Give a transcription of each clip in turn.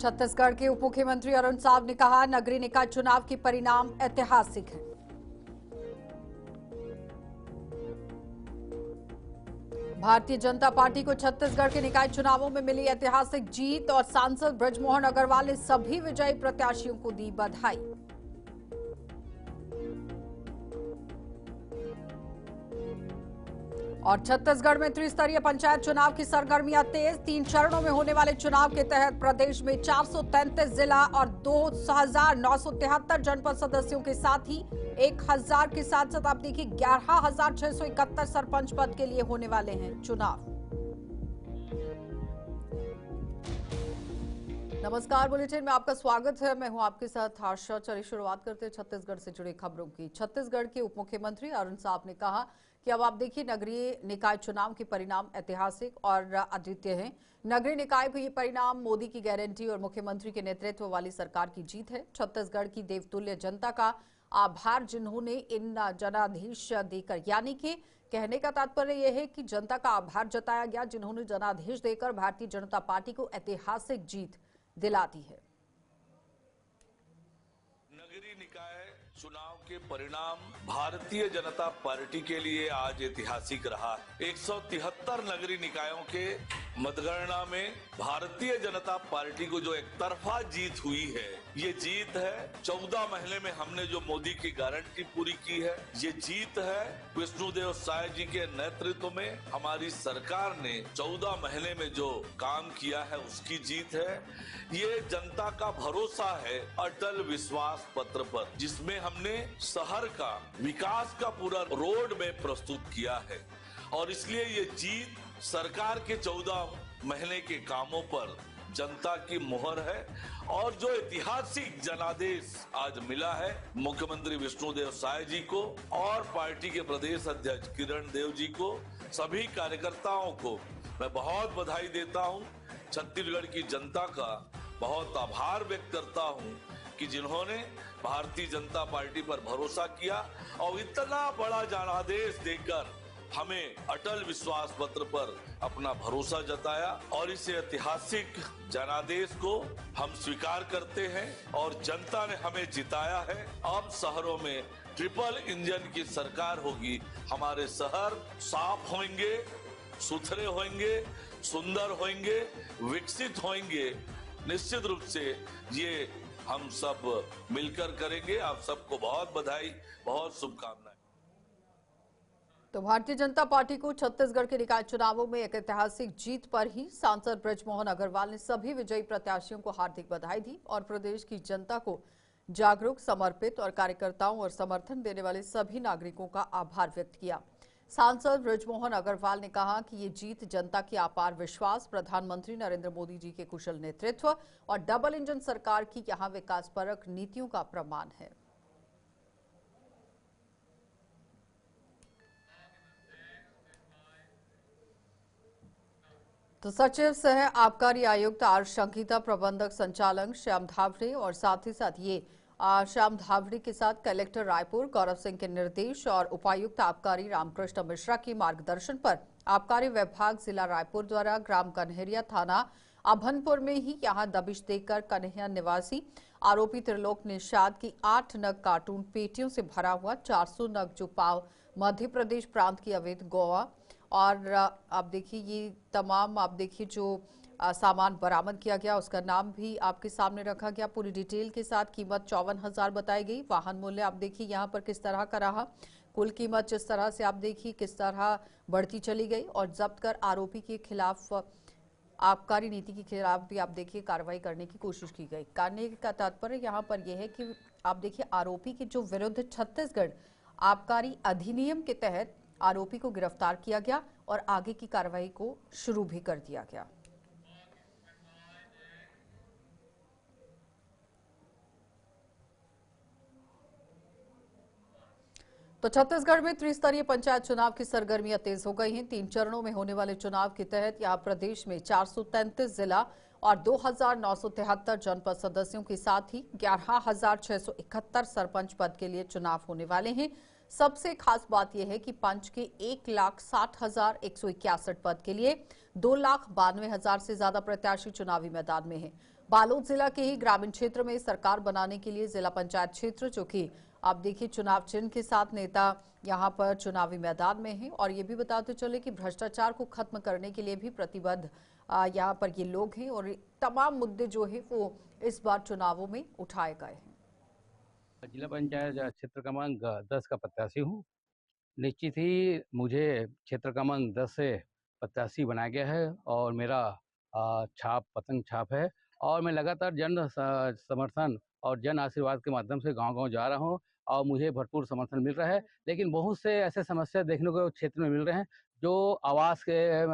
छत्तीसगढ़ के उप मुख्यमंत्री अरुण साव ने कहा, नगरीय निकाय चुनाव के परिणाम ऐतिहासिक हैं। भारतीय जनता पार्टी को छत्तीसगढ़ के निकाय चुनावों में मिली ऐतिहासिक जीत और सांसद बृजमोहन अग्रवाल ने सभी विजयी प्रत्याशियों को दी बधाई। और छत्तीसगढ़ में त्रिस्तरीय पंचायत चुनाव की सरगर्मियां तेज। 3 चरणों में होने वाले चुनाव के तहत प्रदेश में 433 जिला और 2973 जनपद सदस्यों के साथ ही 1000 के साथ साथ आप देखिए 11,671 सरपंच पद के लिए होने वाले हैं चुनाव। नमस्कार, बुलेटिन में आपका स्वागत है। मैं हूं आपके साथ आशा। चलिए शुरुआत करते हैं छत्तीसगढ़ से जुड़ी खबरों की। छत्तीसगढ़ के उप मुख्यमंत्री अरुण साव ने कहा कि अब आप देखिए नगरीय निकाय चुनाव के परिणाम ऐतिहासिक और अद्वितीय हैं। नगरीय निकाय को ये परिणाम मोदी की गारंटी और मुख्यमंत्री के नेतृत्व वाली सरकार की जीत है। छत्तीसगढ़ की देवतुल्य जनता का आभार जिन्होंने इन जनादेश देकर, यानी कि कहने का तात्पर्य यह है कि जनता का आभार जताया गया जिन्होंने जनादेश देकर भारतीय जनता पार्टी को ऐतिहासिक जीत दिला दी है। नगरीय निकाय चुनाव के परिणाम भारतीय जनता पार्टी के लिए आज ऐतिहासिक रहा है। 173 नगरीय निकायों के मतगणना में भारतीय जनता पार्टी को जो एक तरफा जीत हुई है, ये जीत है 14 महीने में हमने जो मोदी की गारंटी पूरी की है। ये जीत है विष्णुदेव साय जी के नेतृत्व में हमारी सरकार ने 14 महीने में जो काम किया है उसकी जीत है। ये जनता का भरोसा है अटल विश्वास पत्र पर, जिसमें हमने शहर का विकास का पूरा रोड मैप प्रस्तुत किया है। और इसलिए ये जीत सरकार के 14 महीने के कामों पर जनता की मुहर है। और जो ऐतिहासिक जनादेश आज मिला है मुख्यमंत्री विष्णुदेव साय जी को और पार्टी के प्रदेश अध्यक्ष किरण देव जी को, सभी कार्यकर्ताओं को मैं बहुत बधाई देता हूं। छत्तीसगढ़ की जनता का बहुत आभार व्यक्त करता हूं कि जिन्होंने भारतीय जनता पार्टी पर भरोसा किया और इतना बड़ा जनादेश देकर हमें अटल विश्वास पत्र पर अपना भरोसा जताया। और इस ऐतिहासिक जनादेश को हम स्वीकार करते हैं और जनता ने हमें जिताया है। अब शहरों में ट्रिपल इंजन की सरकार होगी। हमारे शहर साफ होंगे, सुथरे होंगे, सुंदर होंगे, विकसित होंगे। निश्चित रूप से ये हम सब मिलकर करेंगे। आप सबको बहुत बधाई, बहुत शुभकामनाएं। तो भारतीय जनता पार्टी को छत्तीसगढ़ के निकाय चुनावों में एक ऐतिहासिक जीत पर ही सांसद बृजमोहन अग्रवाल ने सभी विजयी प्रत्याशियों को हार्दिक बधाई दी और प्रदेश की जनता को जागरूक, समर्पित और कार्यकर्ताओं और समर्थन देने वाले सभी नागरिकों का आभार व्यक्त किया। सांसद बृजमोहन अग्रवाल ने कहा कि ये जीत जनता की अपार विश्वास, प्रधानमंत्री नरेंद्र मोदी जी के कुशल नेतृत्व और डबल इंजन सरकार की यहां विकासपरक नीतियों का प्रमाण है। तो सचिव सह आबकारी आयुक्त आर संगीता, प्रबंधक संचालक श्याम धावड़े और साथ ही साथ ये श्याम धावड़े के साथ कलेक्टर रायपुर गौरव सिंह के निर्देश और उपायुक्त आबकारी रामकृष्ण मिश्रा के मार्गदर्शन पर आबकारी विभाग जिला रायपुर द्वारा ग्राम कन्हैया, थाना अभनपुर में ही यहां दबिश देकर कन्हैया निवासी आरोपी त्रिलोक निषाद की 8 नग कार्टून पेटियों से भरा हुआ 400 नग जो पाव मध्य प्रदेश प्रांत की अवैध गोवा और आप देखिए ये तमाम आप देखिए जो सामान बरामद किया गया उसका नाम भी आपके सामने रखा गया। पूरी डिटेल के साथ कीमत 54,000 बताई गई। वाहन मूल्य आप देखिए यहाँ पर किस तरह का रहा, कुल कीमत जिस तरह से आप देखिए किस तरह बढ़ती चली गई और जब्त कर आरोपी के खिलाफ आबकारी नीति के खिलाफ भी आप देखिए कार्रवाई करने की कोशिश की गई। कहने का तात्पर्य यहाँ पर यह है कि आप देखिए आरोपी के जो विरुद्ध छत्तीसगढ़ आबकारी अधिनियम के तहत आरोपी को गिरफ्तार किया गया और आगे की कार्रवाई को शुरू भी कर दिया गया। तो छत्तीसगढ़ में त्रिस्तरीय पंचायत चुनाव की सरगर्मियां तेज हो गई हैं। 3 चरणों में होने वाले चुनाव के तहत यहां प्रदेश में 433 जिला और 2,973 जनपद सदस्यों के साथ ही 11,671 सरपंच पद के लिए चुनाव होने वाले हैं। सबसे खास बात यह है कि पंच के 1,60,161 पद के लिए 2,92,000 से ज्यादा प्रत्याशी चुनावी मैदान में हैं। बालोद जिला के ही ग्रामीण क्षेत्र में सरकार बनाने के लिए जिला पंचायत क्षेत्र, जो कि आप देखिए चुनाव चिन्ह के साथ नेता यहां पर चुनावी मैदान में हैं। और ये भी बताते चले कि भ्रष्टाचार को खत्म करने के लिए भी प्रतिबद्ध यहाँ पर ये लोग हैं और तमाम मुद्दे जो है वो इस बार चुनावों में उठाए गए हैं। जिला पंचायत क्षेत्र क्रमांक 10 का प्रत्याशी हूँ। निश्चित ही मुझे क्षेत्र क्रमांक 10 से प्रत्याशी बनाया गया है और मेरा छाप पतंग छाप है और मैं लगातार जन समर्थन और जन आशीर्वाद के माध्यम से गांव-गांव जा रहा हूं और मुझे भरपूर समर्थन मिल रहा है। लेकिन बहुत से ऐसे समस्या देखने को क्षेत्र में मिल रहे हैं, जो आवास के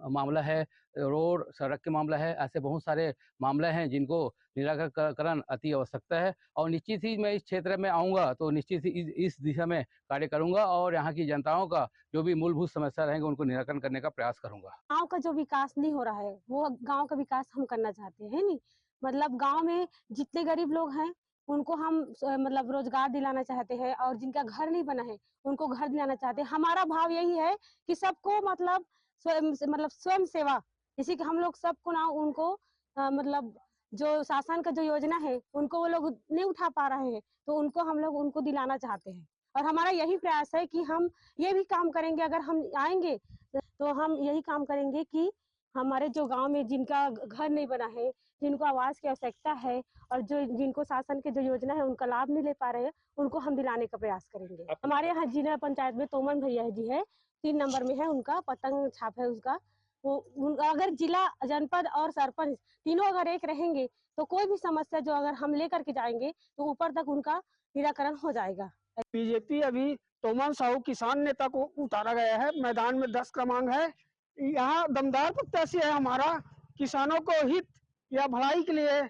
मामला है, रोड सड़क के मामला है, ऐसे बहुत सारे मामले हैं जिनको निराकरण अति आवश्यकता है। और निश्चित ही मैं इस क्षेत्र में आऊँगा तो निश्चित ही इस दिशा में कार्य करूँगा और यहाँ की जनताओं का जो भी मूलभूत समस्या रहेंगे उनको निराकरण करने का प्रयास करूँगा। गाँव का जो विकास नहीं हो रहा है वो गाँव का विकास हम करना चाहते हैं नहीं, मतलब गाँव में जितने गरीब लोग हैं उनको हम मतलब रोजगार दिलाना चाहते हैं और जिनका घर नहीं बना है उनको घर दिलाना चाहते हैं। हमारा भाव यही है कि सबको मतलब स्वयं सेवा, इसी के हम लोग सबको ना उनको मतलब जो शासन का जो योजना है उनको वो लोग नहीं उठा पा रहे हैं तो उनको हम लोग उनको दिलाना चाहते हैं। और हमारा यही प्रयास है कि हम ये भी काम करेंगे, अगर हम आएंगे तो हम यही काम करेंगे कि हमारे जो गांव में जिनका घर नहीं बना है, जिनको आवास की आवश्यकता है और जो जिनको शासन की जो योजना है उनका लाभ नहीं ले पा रहे हैं उनको हम दिलाने का प्रयास करेंगे। हमारे यहाँ जिला पंचायत में तोमन भैया जी है, 3 नंबर में है, उनका पतंग छाप है उसका। वो अगर जिला जनपद और सरपंच तीनों अगर एक रहेंगे तो कोई भी समस्या जो अगर हम लेकर के जाएंगे तो ऊपर तक उनका निराकरण हो जाएगा। बीजेपी अभी तोमन साहू किसान नेता को उतारा गया है, मैदान में 10 क्रमांक है। यहाँ दमदार प्रत्याशी है हमारा, किसानों को हित या भलाई के लिए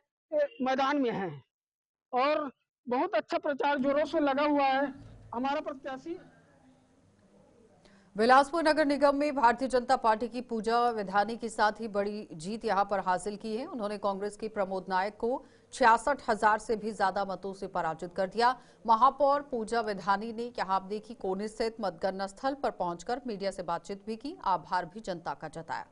मैदान में है और बहुत अच्छा प्रचार जोरों से लगा हुआ है हमारा प्रत्याशी। बिलासपुर नगर निगम में भारतीय जनता पार्टी की पूजा विधानी के साथ ही बड़ी जीत यहां पर हासिल की है। उन्होंने कांग्रेस के प्रमोद नायक को 66,000 से भी ज्यादा मतों से पराजित कर दिया। महापौर पूजा विधानी ने यहां आप देखी कोने स्थित मतगणना स्थल पर पहुंचकर मीडिया से बातचीत भी की, आभार भी जनता का जताया।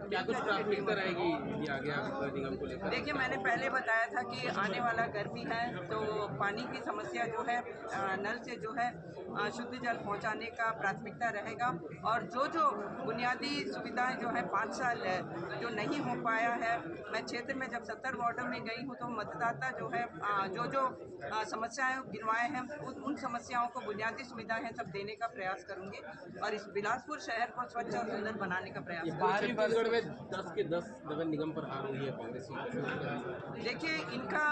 क्या कुछ प्राथमिकता रहेगी आगे निगम को लेकर? देखिए, मैंने पहले बताया था कि आने वाला गर्मी है तो पानी की समस्या जो है, नल से जो है शुद्ध जल पहुंचाने का प्राथमिकता रहेगा और जो बुनियादी सुविधाएं जो है 5 साल जो नहीं हो पाया है, मैं क्षेत्र में जब 70 वार्डों में गई हूं तो मतदाता जो है जो समस्याएं गिनवाए हैं उन समस्याओं को बुनियादी सुविधाएं हैं सब देने का प्रयास करूंगी और इस बिलासपुर शहर को स्वच्छ और सुंदर बनाने का प्रयास करूंगी। छत्तीसगढ़ में 10 के 10 नगर निगम पर हार हुई है कांग्रेस की। देखिए, इनका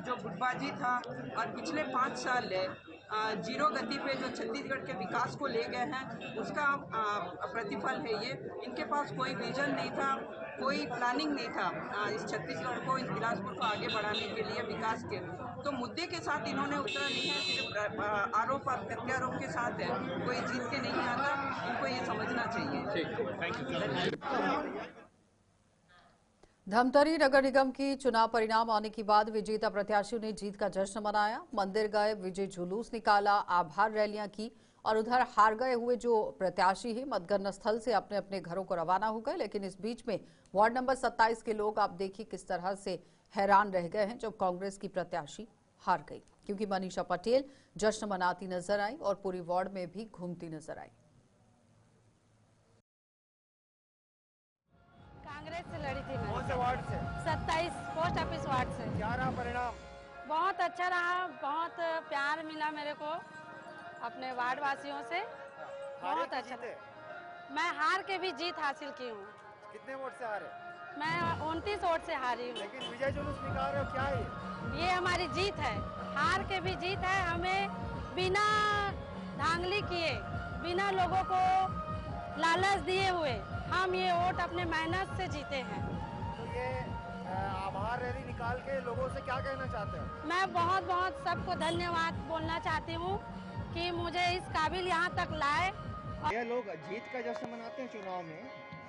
जो गुटबाजी था और पिछले 5 साल जीरो गति पे जो छत्तीसगढ़ के विकास को ले गए हैं उसका प्रतिफल है ये। इनके पास कोई विजन नहीं था, कोई प्लानिंग नहीं था इस छत्तीसगढ़ को, इस बिलासपुर को आगे बढ़ाने के लिए विकास के। तो मुद्दे के साथ इन्होंने उतरा नहीं है, सिर्फ आरोप और प्रत्यारोप के साथ है। कोई जीत के नहीं आता, इनको ये समझना चाहिए। धमतरी नगर निगम की चुनाव परिणाम आने के बाद विजेता प्रत्याशियों ने जीत का जश्न मनाया। मंदिर गए, विजय जुलूस निकाला, आभार रैलियां की और उधर हार गए हुए जो प्रत्याशी हैं मतगणना स्थल से अपने अपने घरों को रवाना हो गए। लेकिन इस बीच में वार्ड नंबर 27 के लोग आप देखिए किस तरह से हैरान रह गए हैं जब कांग्रेस की प्रत्याशी हार गई, क्योंकि मनीषा पटेल जश्न मनाती नजर आई और पूरी वार्ड में भी घूमती नजर आई। कांग्रेस से लड़ी थी। कौन से वार्ड से? 27 पोस्ट ऑफिस वार्ड से। क्या रहा परिणाम? बहुत अच्छा रहा, बहुत प्यार मिला मेरे को अपने वार्ड वासियों से, बहुत अच्छा। मैं हार के भी जीत हासिल की हूँ। कितने वोट से हारे? मैं 29 वोट से हारी हूँ। लेकिन विजय जुलूस निकाल रहे हो, क्या है ये हमारी जीत है, हार के भी जीत है। हमें बिना धांधली किए, बिना लोगों को लालच दिए हुए हम ये वोट अपने मेहनत से जीते हैं। तो ये आभार रैली निकाल के लोगों से क्या कहना चाहते हो? मैं बहुत बहुत सबको धन्यवाद बोलना चाहती हूँ कि मुझे इस काबिल यहाँ तक लाए। ये लोग जीत का जश्न मनाते हैं चुनाव में,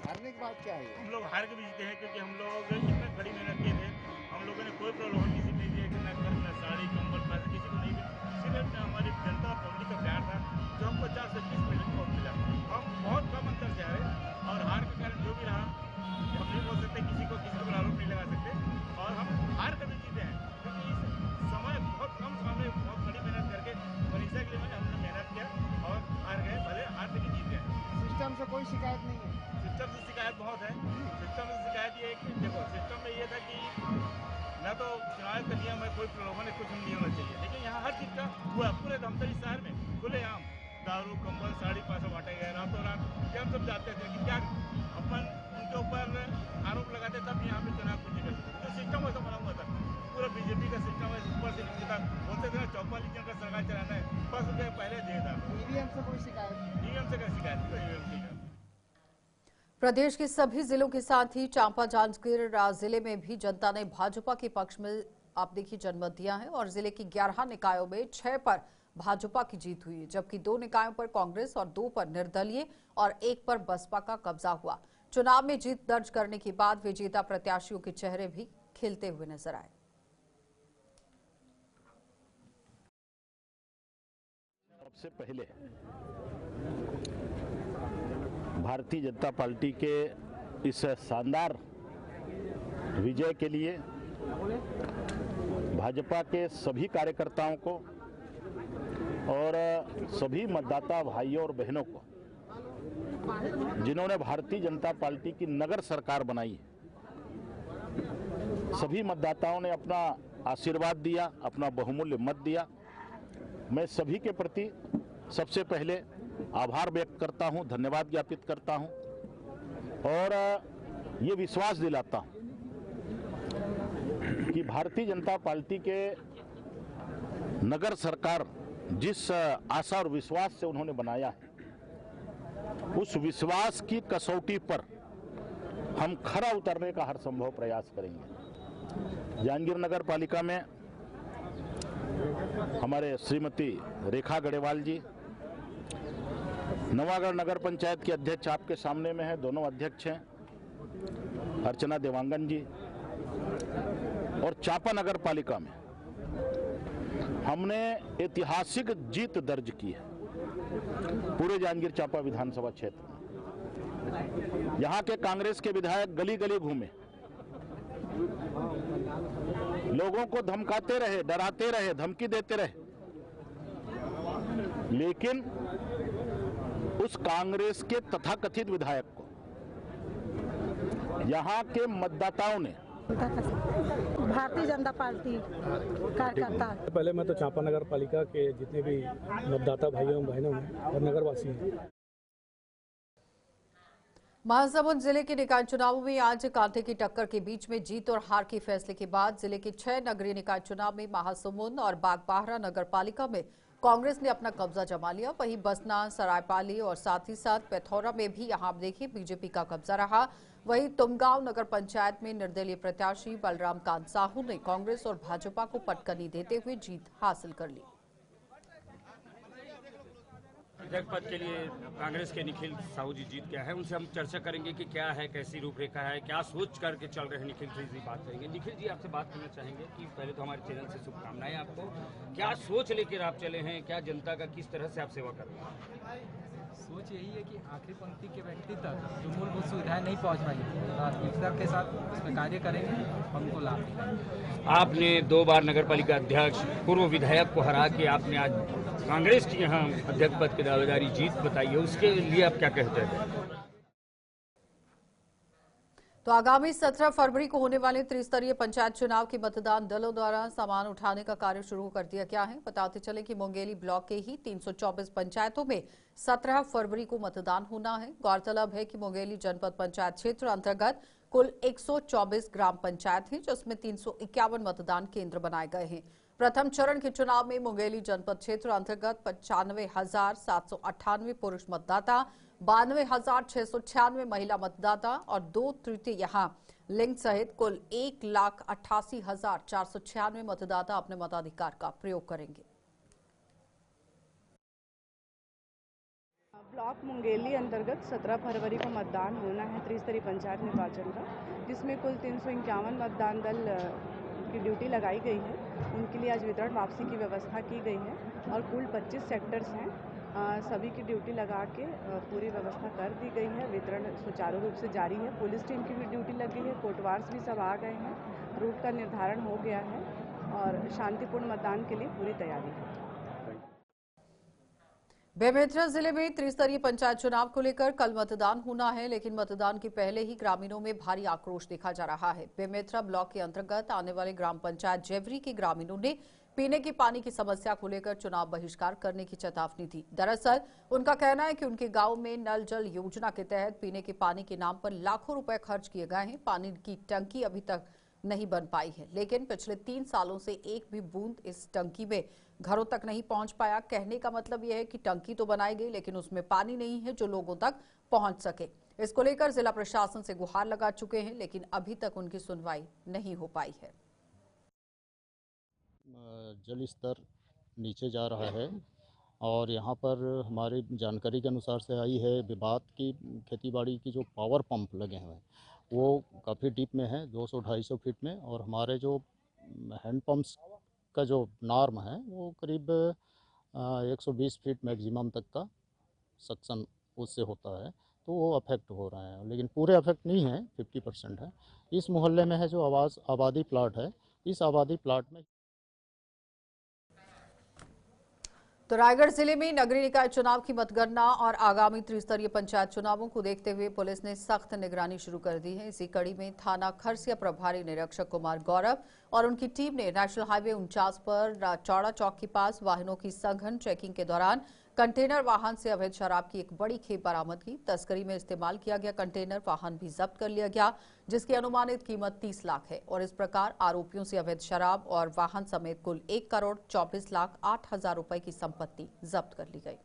हारने के बाद क्या है? हम लोग हार के भी जीते हैं क्योंकि हम लोग इसमें कड़ी मेहनत किए थे। हम लोगों ने कोई प्रलोभन किसी नहीं दिया कि न घर, न साड़ी, कंबल, पैसे से कोई शिकायत नहीं है। सिस्टम से शिकायत बहुत है। सिस्टम से शिकायत ये कि देखो, सिस्टम में ये था कि न तो चुनाव का नियम है, कोई प्रलोभन है, कुछ नहीं होना चाहिए, लेकिन यहाँ हर चीज़ का हुआ। पूरे धमतरी शहर में खुलेआम दारू, कंबल, साड़ी, पैसा बांटे गए रातों रात। ये हम सब जानते थे कि क्या अपन उनके ऊपर आरोप लगाते, तब यहाँ पे चुनाव कुछ नहीं कर सकते। तो सिस्टम वैसा बना हुआ था, पूरा बीजेपी का सिस्टम है, ऊपर से नीचे तक। बोलते थे ना 44 जन का सरकार चलाना है, बस उनके पहले दे था। ईवीएम से कोई शिकायत नहीं। ईवीएम से क्या शिकायत? ईवीएम की प्रदेश के सभी जिलों के साथ ही चांपा जांजगीर जिले में भी जनता ने भाजपा के पक्ष में आप देखिए जनमत दिया है और जिले की 11 निकायों में 6 पर भाजपा की जीत हुई है, जबकि 2 निकायों पर कांग्रेस और 2 पर निर्दलीय और 1 पर बसपा का कब्जा हुआ। चुनाव में जीत दर्ज करने के बाद विजेता प्रत्याशियों के चेहरे भी खिलते हुए नजर आए। सबसे पहले भारतीय जनता पार्टी के इस शानदार विजय के लिए भाजपा के सभी कार्यकर्ताओं को और सभी मतदाता भाइयों और बहनों को, जिन्होंने भारतीय जनता पार्टी की नगर सरकार बनाई, सभी मतदाताओं ने अपना आशीर्वाद दिया, अपना बहुमूल्य मत दिया। मैं सभी के प्रति सबसे पहले आभार व्यक्त करता हूं, धन्यवाद ज्ञापित करता हूं और ये विश्वास दिलाता हूं कि भारतीय जनता पार्टी के नगर सरकार जिस आशा और विश्वास से उन्होंने बनाया है, उस विश्वास की कसौटी पर हम खरा उतरने का हर संभव प्रयास करेंगे। जांजगीर नगर पालिका में हमारे श्रीमती रेखा गढ़ेवाल जी, नवागढ़ नगर पंचायत के अध्यक्ष आपके सामने में है, दोनों अध्यक्ष हैं, अर्चना देवांगन जी, और चांपा नगर पालिका में हमने ऐतिहासिक जीत दर्ज की है पूरे जांजगीर चांपा विधानसभा क्षेत्र में। यहाँ के कांग्रेस के विधायक गली गली घूमे, लोगों को धमकाते रहे, डराते रहे, धमकी देते रहे, लेकिन उस कांग्रेस के तथाकथित विधायक को यहाँ के मतदाताओं ने भारतीय जनता पार्टी कार्यकर्ता। पहले मैं तो चांपा नगर पालिका के जितने भी मतदाता भाइयों बहनों हैं और नगरवासी हैं। महासमुंद जिले के निकाय चुनावों में आज कांटे की टक्कर के बीच में जीत और हार के फैसले के बाद जिले के 6 नगरीय निकाय चुनाव में महासमुंद और बागबाहरा नगर पालिका में कांग्रेस ने अपना कब्जा जमा लिया। वहीं बसना, सरायपाली और साथ ही साथ पैथौरा में भी यहां आप देखिए बीजेपी का कब्जा रहा। वहीं तुमगांव नगर पंचायत में निर्दलीय प्रत्याशी बलराम कांत साहू ने कांग्रेस और भाजपा को पटकनी देते हुए जीत हासिल कर ली। अध्यक्ष पद के लिए कांग्रेस के निखिल साहू जी जीत गया है, उनसे हम चर्चा करेंगे कि क्या है, कैसी रूपरेखा है, क्या सोच करके चल रहे हैं। निखिल से इसी बात करेंगे। निखिल जी, आपसे बात करना चाहेंगे कि पहले तो हमारे चैनल से शुभकामनाएं आपको। क्या सोच लेकर आप चले हैं, क्या जनता का किस तरह से आप सेवा कर रहे हैं? सोच यही है कि आखिरी पंक्ति के व्यक्ति तक जो मूलभूत सुविधाएं नहीं पहुंच पाई, राजनीतिक के साथ उसमें कार्य करेंगे, हमको लाभ देंगे। आपने 2 बार नगर पालिका अध्यक्ष, पूर्व विधायक को हरा के आपने आज कांग्रेस की यहाँ अध्यक्ष पद की दावेदारी जीत बताई है, उसके लिए आप क्या कहते हैं? तो आगामी 17 फरवरी को होने वाले त्रिस्तरीय पंचायत चुनाव के मतदान दलों द्वारा सामान उठाने का कार्य शुरू कर दिया गया है। बताते चले कि मुंगेली ब्लॉक के ही 324 पंचायतों में 17 फरवरी को मतदान होना है। गौरतलब है कि मुंगेली जनपद पंचायत क्षेत्र अंतर्गत कुल 124 ग्राम पंचायत हैं, जिसमें 351 मतदान केंद्र बनाए गए हैं। प्रथम चरण के चुनाव में मुंगेली जनपद क्षेत्र अंतर्गत 95,798 पुरुष मतदाता, 92,696 महिला मतदाता और 2/3 यहाँ लिंग सहित कुल 1,88,496 मतदाता अपने मताधिकार का प्रयोग करेंगे। ब्लॉक मुंगेली अंतर्गत 17 फरवरी को मतदान होना है त्रिस्तरीय पंचायत निर्वाचन का, जिसमें कुल 351 मतदान दल की ड्यूटी लगाई गई है। उनके लिए आज वितरण वापसी की व्यवस्था की गई है और कुल 25 सेक्टर्स हैं, सभी की ड्यूटी लगा के पूरी व्यवस्था कर दी गई है। वितरण सुचारू रूप से जारी है। पुलिस टीम की भी ड्यूटी लगी है, कोटवार्स भी सब आ गए हैं, रूट का निर्धारण हो गया है और शांतिपूर्ण मतदान के लिए पूरी तैयारी है। बेमेतरा जिले में त्रिस्तरीय पंचायत चुनाव को लेकर कल मतदान होना है, लेकिन मतदान के पहले ही ग्रामीणों में भारी आक्रोश देखा जा रहा है। बेमेतरा ब्लॉक के अंतर्गत आने वाले ग्राम पंचायत जेवरी के ग्रामीणों ने पीने के पानी की समस्या को लेकर चुनाव बहिष्कार करने की चेतावनी दी। दरअसल उनका कहना है कि उनके गांव में नल जल योजना के तहत पीने के पानी के नाम पर लाखों रुपए खर्च किए गए हैं। पानी की टंकी अभी तक नहीं बन पाई है, लेकिन पिछले 3 सालों से एक भी बूंद इस टंकी में घरों तक नहीं पहुंच पाया। कहने का मतलब यह है कि टंकी तो बनाई गई, लेकिन उसमें पानी नहीं है जो लोगों तक पहुंच सके। इसको लेकर जिला प्रशासन से गुहार लगा चुके हैं, लेकिन अभी तक उनकी सुनवाई नहीं हो पाई है। जल स्तर नीचे जा रहा है और यहाँ पर हमारी जानकारी के अनुसार से आई है विभाग की खेतीबाड़ी की जो पावर पंप लगे हुए हैं वो काफ़ी डीप में है, 200-250 फीट में, और हमारे जो हैंड पंप्स का जो नॉर्म है वो करीब 120 फीट मैक्सिमम तक का सक्शन उससे होता है, तो वो अफेक्ट हो रहे हैं, लेकिन पूरे अफेक्ट नहीं है, 50% है। इस मोहल्ले में है जो आबादी प्लाट है, इस आबादी प्लाट में तो रायगढ़ जिले में नगरीय निकाय चुनाव की मतगणना और आगामी त्रिस्तरीय पंचायत चुनावों को देखते हुए पुलिस ने सख्त निगरानी शुरू कर दी है। इसी कड़ी में थाना खरसिया प्रभारी निरीक्षक कुमार गौरव और उनकी टीम ने नेशनल हाईवे 49 पर चौड़ा चौक के पास वाहनों की सघन चेकिंग के दौरान कंटेनर वाहन से अवैध शराब की एक बड़ी खेप बरामद की। तस्करी में इस्तेमाल किया गया कंटेनर वाहन भी जब्त कर लिया गया, जिसकी अनुमानित कीमत 30 लाख है, और इस प्रकार आरोपियों से अवैध शराब और वाहन समेत कुल 1,24,08,000 रुपए की संपत्ति जब्त कर ली गई।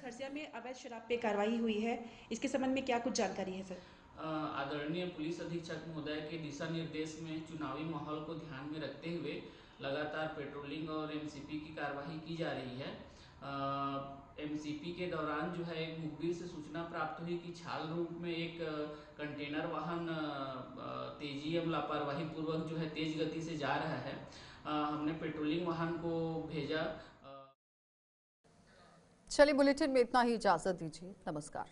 खरसिया में अवैध शराब पे कार्रवाई हुई है, इसके संबंध में क्या कुछ जानकारी है सर? आदरणीय पुलिस अधीक्षक महोदय के दिशा निर्देश में चुनावी माहौल को ध्यान में रखते हुए लगातार पेट्रोलिंग और एमसीपी की कार्रवाई की जा रही है। एमसीपी के दौरान जो है एक मुखबिर से सूचना प्राप्त हुई कि छाल रूट में एक कंटेनर वाहन तेजी एवं लापरवाही पूर्वक जो है तेज गति से जा रहा है। हमने पेट्रोलिंग वाहन को भेजा। चलिए बुलेटिन में इतना ही, इजाजत दीजिए, नमस्कार।